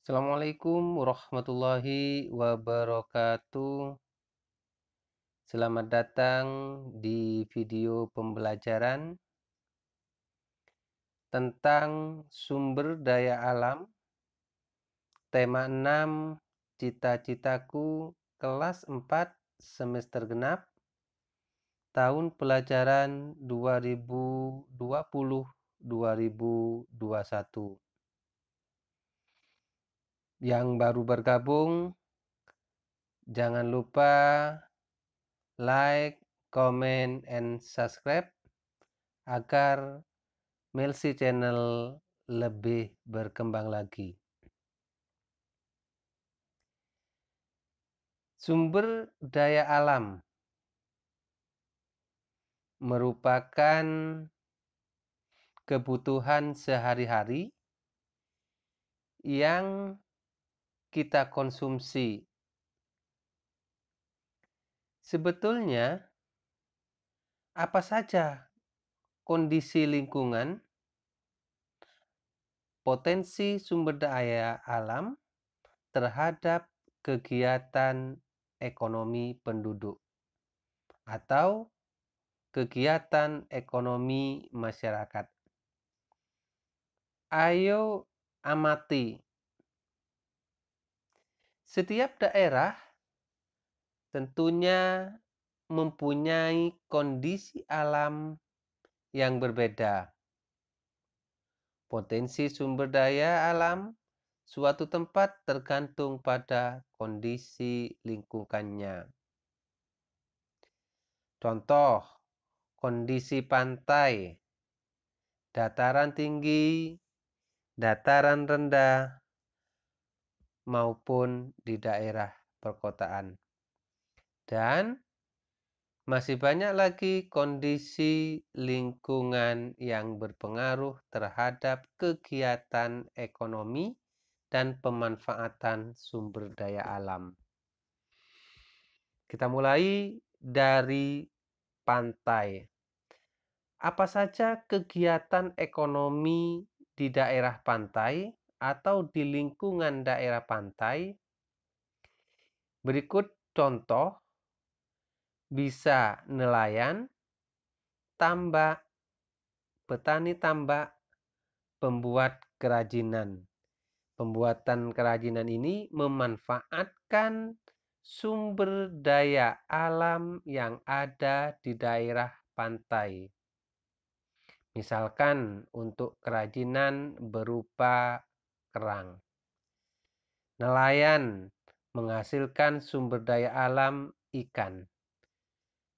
Assalamualaikum warahmatullahi wabarakatuh. Selamat datang di video pembelajaran tentang sumber daya alam, tema 6, cita-citaku, kelas 4, semester genap, tahun pelajaran 2020-2021. Yang baru bergabung, jangan lupa like, comment, and subscribe agar Melsi Channel lebih berkembang lagi. Sumber daya alam merupakan kebutuhan sehari-hari yang kita konsumsi. Sebetulnya, apa saja kondisi lingkungan, potensi sumber daya alam terhadap kegiatan ekonomi penduduk atau kegiatan ekonomi masyarakat. Ayo amati. Setiap daerah tentunya mempunyai kondisi alam yang berbeda. Potensi sumber daya alam suatu tempat tergantung pada kondisi lingkungannya. Contoh, kondisi pantai, dataran tinggi, dataran rendah, maupun di daerah perkotaan. Dan masih banyak lagi kondisi lingkungan yang berpengaruh terhadap kegiatan ekonomi dan pemanfaatan sumber daya alam. Kita mulai dari pantai. Apa saja kegiatan ekonomi di daerah pantai atau di lingkungan daerah pantai? Berikut contoh. Bisa nelayan, tambak, petani tambak, pembuat kerajinan. Pembuatan kerajinan ini memanfaatkan sumber daya alam yang ada di daerah pantai. Misalkan untuk kerajinan berupa kerang. Nelayan menghasilkan sumber daya alam ikan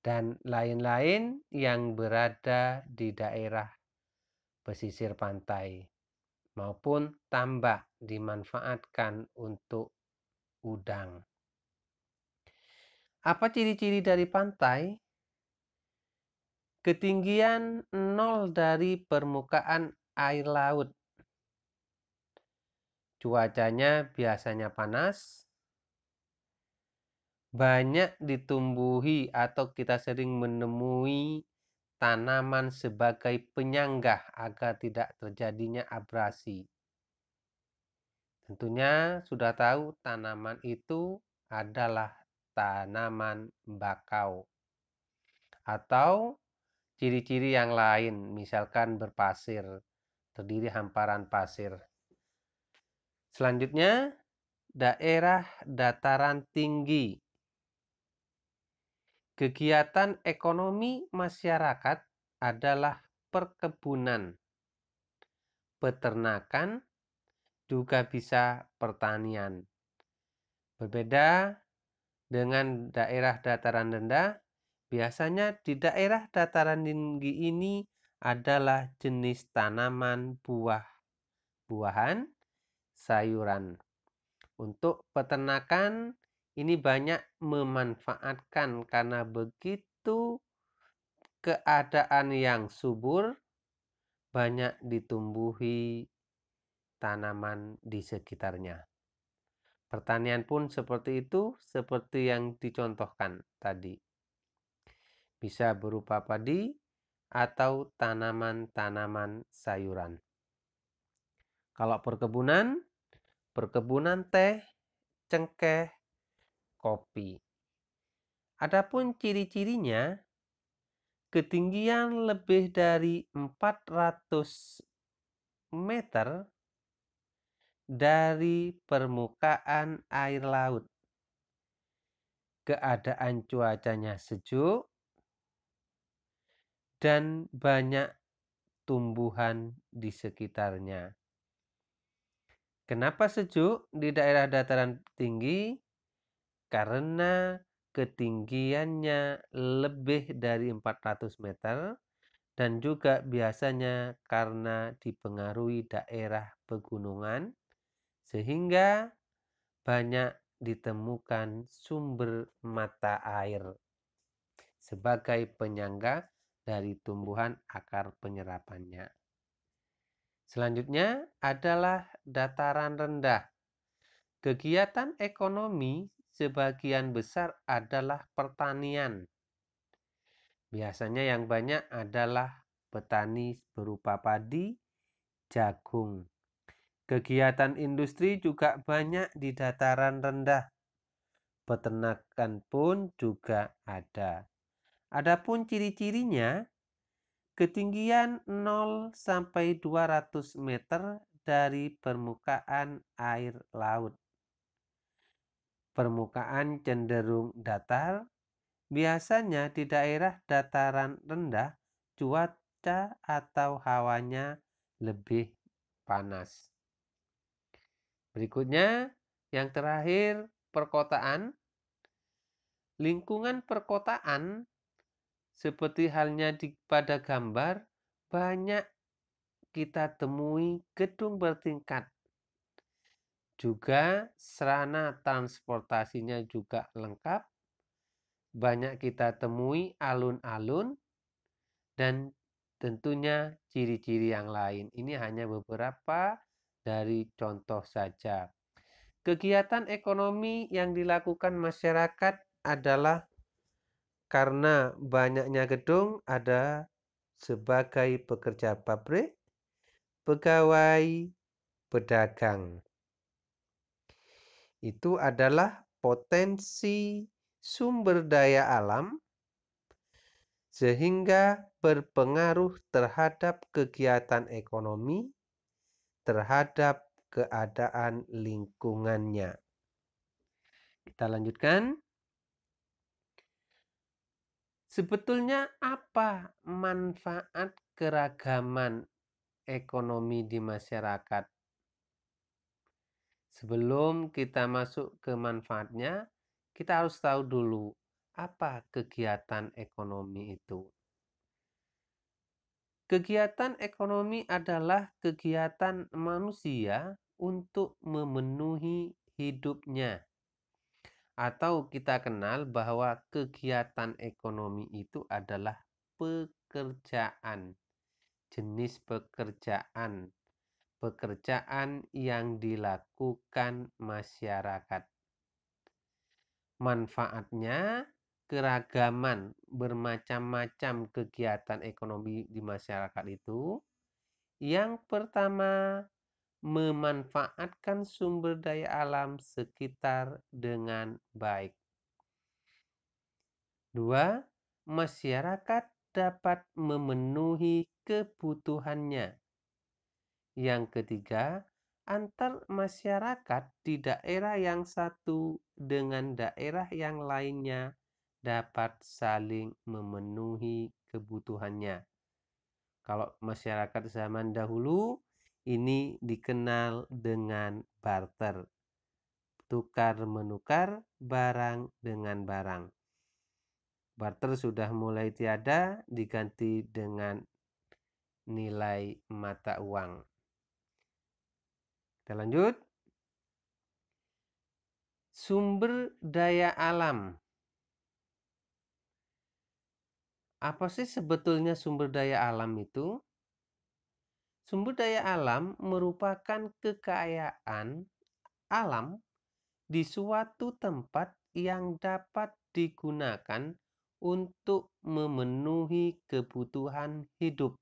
dan lain-lain yang berada di daerah pesisir pantai, maupun tambak dimanfaatkan untuk udang. Apa ciri-ciri dari pantai? Ketinggian 0 dari permukaan air laut. Cuacanya biasanya panas. Banyak ditumbuhi atau kita sering menemui tanaman sebagai penyanggah agar tidak terjadinya abrasi. Tentunya sudah tahu tanaman itu adalah tanaman bakau. Atau ciri-ciri yang lain, misalkan berpasir, terdiri hamparan pasir. Selanjutnya, daerah dataran tinggi. Kegiatan ekonomi masyarakat adalah perkebunan, peternakan, juga bisa pertanian. Berbeda dengan daerah dataran rendah, biasanya di daerah dataran tinggi ini adalah jenis tanaman buah-buahan, sayuran. Untuk peternakan, ini banyak memanfaatkan karena begitu keadaan yang subur, banyak ditumbuhi tanaman di sekitarnya. Pertanian pun seperti itu, seperti yang dicontohkan tadi. Bisa berupa padi atau tanaman-tanaman sayuran. Kalau perkebunan, perkebunan teh, cengkeh, kopi. Adapun ciri-cirinya, ketinggian lebih dari 400 meter dari permukaan air laut. Keadaan cuacanya sejuk dan banyak tumbuhan di sekitarnya. Kenapa sejuk di daerah dataran tinggi? Karena ketinggiannya lebih dari 400 meter dan juga biasanya karena dipengaruhi daerah pegunungan sehingga banyak ditemukan sumber mata air sebagai penyangga dari tumbuhan akar penyerapannya. Selanjutnya adalah dataran rendah. Kegiatan ekonomi sebagian besar adalah pertanian. Biasanya yang banyak adalah petani berupa padi, jagung. Kegiatan industri juga banyak di dataran rendah. Peternakan pun juga ada. Adapun ciri-cirinya, ketinggian 0 sampai 200 meter dari permukaan air laut. Permukaan cenderung datar. Biasanya di daerah dataran rendah, cuaca atau hawanya lebih panas. Berikutnya, yang terakhir, perkotaan. Lingkungan perkotaan, seperti halnya pada gambar, banyak kita temui gedung bertingkat. Juga sarana transportasinya juga lengkap. Banyak kita temui alun-alun dan tentunya ciri-ciri yang lain. Ini hanya beberapa dari contoh saja. Kegiatan ekonomi yang dilakukan masyarakat adalah karena banyaknya gedung ada sebagai pekerja pabrik, pegawai, pedagang. Itu adalah potensi sumber daya alam sehingga berpengaruh terhadap kegiatan ekonomi, terhadap keadaan lingkungannya. Kita lanjutkan. Sebetulnya apa manfaat keragaman ekonomi di masyarakat? Sebelum kita masuk ke manfaatnya, kita harus tahu dulu apa kegiatan ekonomi itu. Kegiatan ekonomi adalah kegiatan manusia untuk memenuhi hidupnya. Atau kita kenal bahwa kegiatan ekonomi itu adalah pekerjaan. Jenis pekerjaan. Pekerjaan yang dilakukan masyarakat. Manfaatnya keragaman bermacam-macam kegiatan ekonomi di masyarakat itu. Yang pertama, memanfaatkan sumber daya alam sekitar dengan baik. 2. Masyarakat dapat memenuhi kebutuhannya. Yang ketiga, antar masyarakat di daerah yang satu dengan daerah yang lainnya dapat saling memenuhi kebutuhannya. Kalau masyarakat zaman dahulu, ini dikenal dengan barter. Tukar-menukar barang dengan barang. Barter sudah mulai tiada, diganti dengan nilai mata uang. Kita lanjut. Sumber daya alam. Apa sih sebetulnya sumber daya alam itu? Sumber daya alam merupakan kekayaan alam di suatu tempat yang dapat digunakan untuk memenuhi kebutuhan hidup.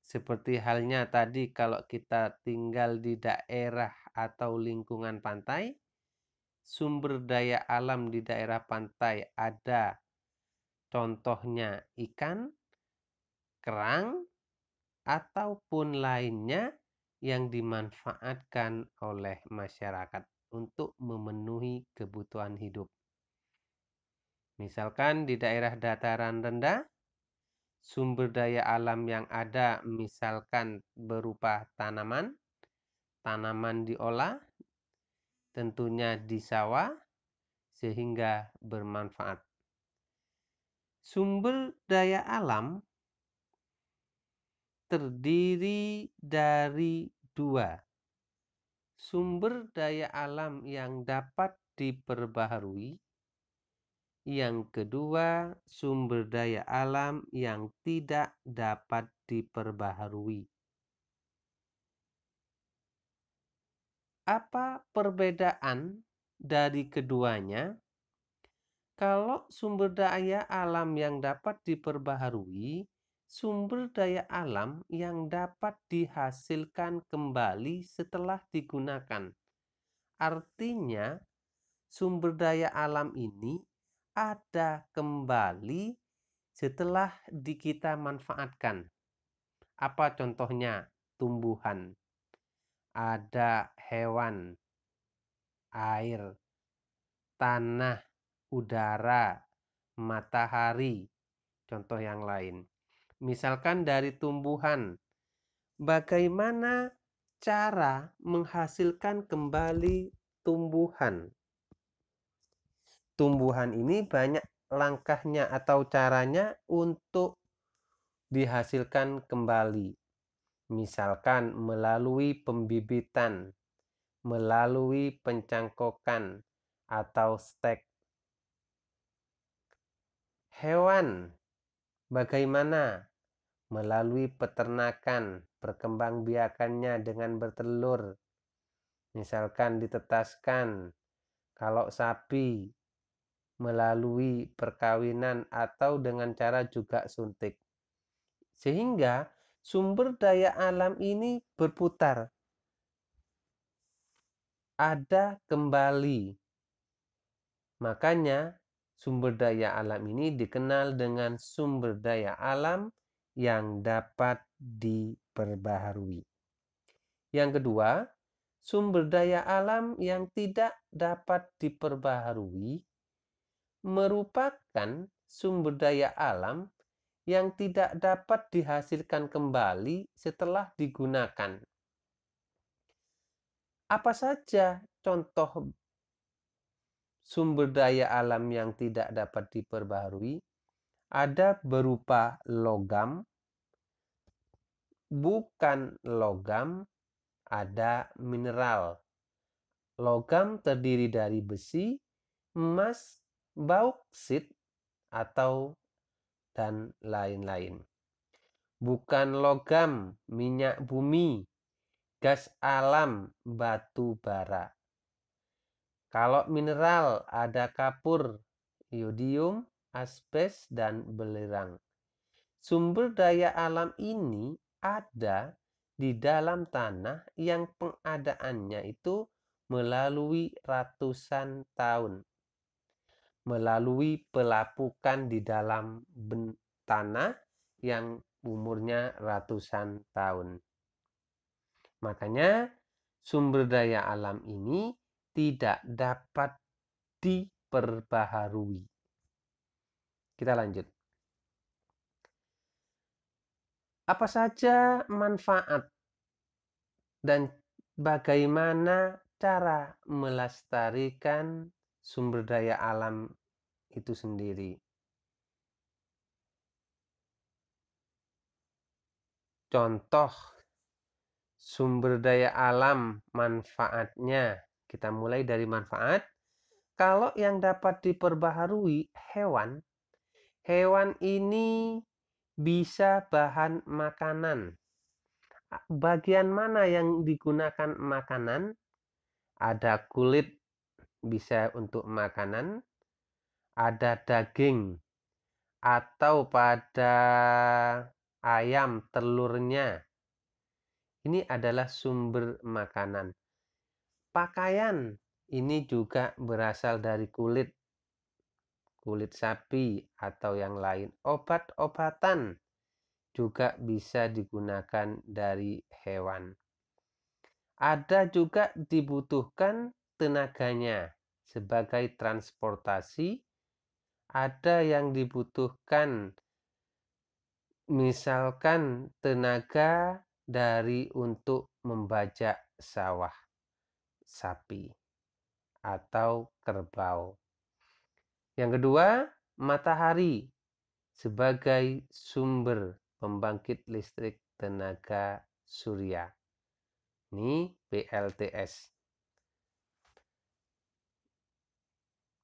Seperti halnya tadi kalau kita tinggal di daerah atau lingkungan pantai, sumber daya alam di daerah pantai ada contohnya ikan, kerang, ataupun lainnya yang dimanfaatkan oleh masyarakat untuk memenuhi kebutuhan hidup. Misalkan di daerah dataran rendah, sumber daya alam yang ada misalkan berupa tanaman diolah, tentunya di sawah, sehingga bermanfaat. Sumber daya alam terdiri dari dua. Sumber daya alam yang dapat diperbaharui. Yang kedua, sumber daya alam yang tidak dapat diperbaharui. Apa perbedaan dari keduanya? Kalau sumber daya alam yang dapat diperbaharui, sumber daya alam yang dapat dihasilkan kembali setelah digunakan. Artinya, sumber daya alam ini ada kembali setelah kita manfaatkan. Apa contohnya? Tumbuhan, ada hewan, air, tanah, udara, matahari, contoh yang lain. Misalkan dari tumbuhan, bagaimana cara menghasilkan kembali tumbuhan? Tumbuhan ini banyak langkahnya atau caranya untuk dihasilkan kembali. Misalkan melalui pembibitan, melalui pencangkokan atau stek. Hewan, bagaimana? Melalui peternakan, perkembangbiakannya dengan bertelur. Misalkan ditetaskan. Kalau sapi, melalui perkawinan atau dengan cara juga suntik. Sehingga sumber daya alam ini berputar. Ada kembali. Makanya sumber daya alam ini dikenal dengan sumber daya alam yang dapat diperbaharui. Yang kedua, sumber daya alam yang tidak dapat diperbaharui merupakan sumber daya alam yang tidak dapat dihasilkan kembali setelah digunakan. Apa saja contoh sumber daya alam yang tidak dapat diperbaharui? Ada berupa logam, bukan logam, ada mineral. Logam terdiri dari besi, emas, bauksit, atau dan lain-lain. Bukan logam, minyak bumi, gas alam, batu bara. Kalau mineral ada kapur, iodium, asbes, dan belerang. Sumber daya alam ini ada di dalam tanah yang pengadaannya itu melalui ratusan tahun. Melalui pelapukan di dalam tanah yang umurnya ratusan tahun. Makanya sumber daya alam ini tidak dapat diperbaharui. Kita lanjut. Apa saja manfaat dan bagaimana cara melestarikan sumber daya alam itu sendiri? Contoh sumber daya alam manfaatnya. Kita mulai dari manfaat. Kalau yang dapat diperbaharui hewan, hewan ini bisa bahan makanan. Bagian mana yang digunakan makanan? Ada kulit bisa untuk makanan, ada daging, atau pada ayam, telurnya. Ini adalah sumber makanan. Pakaian ini juga berasal dari kulit sapi atau yang lain. Obat-obatan juga bisa digunakan dari hewan. Ada juga dibutuhkan tenaganya sebagai transportasi. Ada yang dibutuhkan misalkan tenaga dari untuk membajak sawah sapi atau kerbau. Yang kedua, matahari sebagai sumber pembangkit listrik tenaga surya. Ini PLTS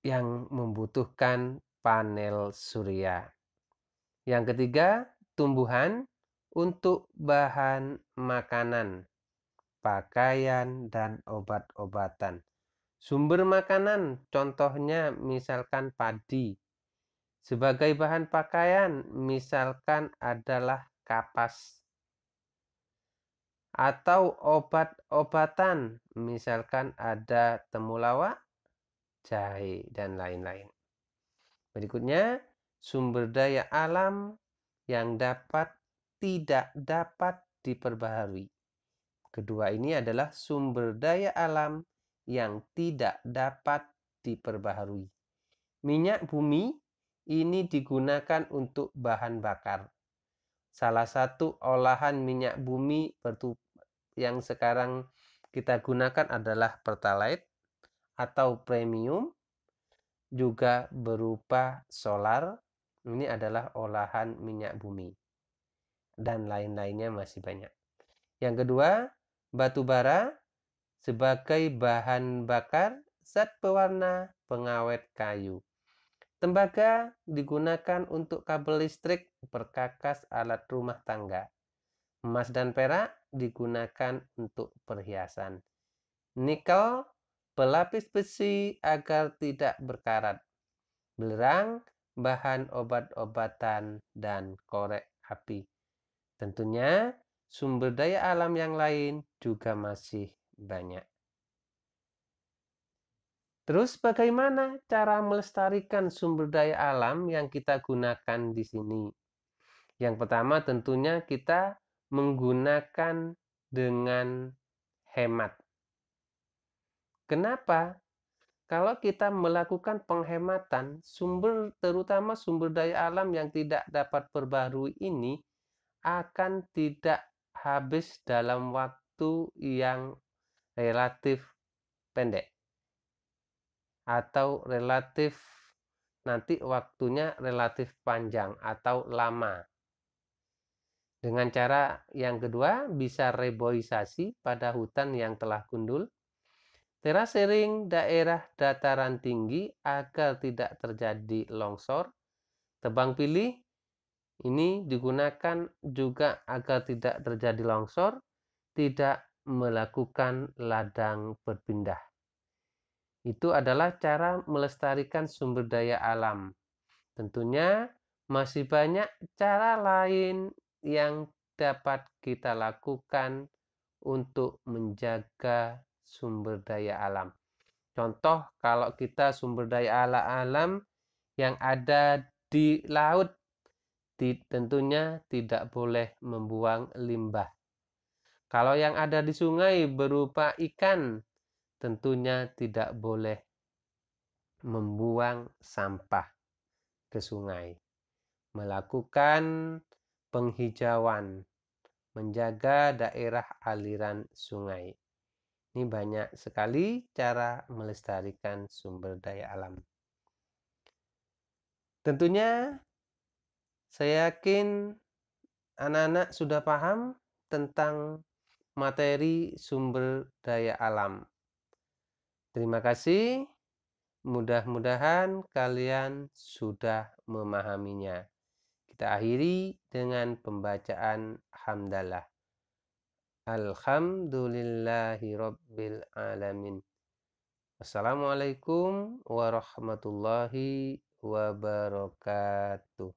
yang membutuhkan panel surya. Yang ketiga, tumbuhan untuk bahan makanan, pakaian, dan obat-obatan. Sumber makanan contohnya misalkan padi. Sebagai bahan pakaian misalkan adalah kapas. Atau obat-obatan misalkan ada temulawak, jahe, dan lain-lain. Berikutnya, sumber daya alam yang tidak dapat diperbaharui. Kedua ini adalah sumber daya alam yang tidak dapat diperbaharui. Minyak bumi ini digunakan untuk bahan bakar. Salah satu olahan minyak bumi yang sekarang kita gunakan adalah Pertalite atau premium, juga berupa solar. Ini adalah olahan minyak bumi. Dan lain-lainnya masih banyak. Yang kedua, batu bara sebagai bahan bakar, zat pewarna, pengawet kayu. Tembaga digunakan untuk kabel listrik, perkakas alat rumah tangga. Emas dan perak digunakan untuk perhiasan. Nikel, pelapis besi agar tidak berkarat. Belerang, bahan obat-obatan, dan korek api. Tentunya sumber daya alam yang lain juga masih banyak. Terus bagaimana cara melestarikan sumber daya alam yang kita gunakan di sini? Yang pertama tentunya kita menggunakan dengan hemat. Kenapa? Kalau kita melakukan penghematan, terutama sumber daya alam yang tidak dapat perbarui ini akan tidak habis dalam waktu yang relatif pendek. Atau nanti waktunya relatif panjang atau lama. Dengan cara yang kedua, bisa reboisasi pada hutan yang telah gundul. Terasering daerah dataran tinggi agar tidak terjadi longsor. Tebang pilih ini digunakan juga agar tidak terjadi longsor, tidak melakukan ladang berpindah. Itu adalah cara melestarikan sumber daya alam. Tentunya masih banyak cara lain yang dapat kita lakukan untuk menjaga sumber daya alam. Contoh, kalau kita sumber daya alam yang ada di laut, tentunya tidak boleh membuang limbah. Kalau yang ada di sungai berupa ikan, tentunya tidak boleh membuang sampah ke sungai. Melakukan penghijauan, menjaga daerah aliran sungai. Ini banyak sekali cara melestarikan sumber daya alam. Tentunya saya yakin anak-anak sudah paham tentang materi sumber daya alam. Terima kasih. Mudah-mudahan kalian sudah memahaminya. Kita akhiri dengan pembacaan hamdalah. Alhamdulillahirabbil alamin. Assalamualaikum warahmatullahi wabarakatuh.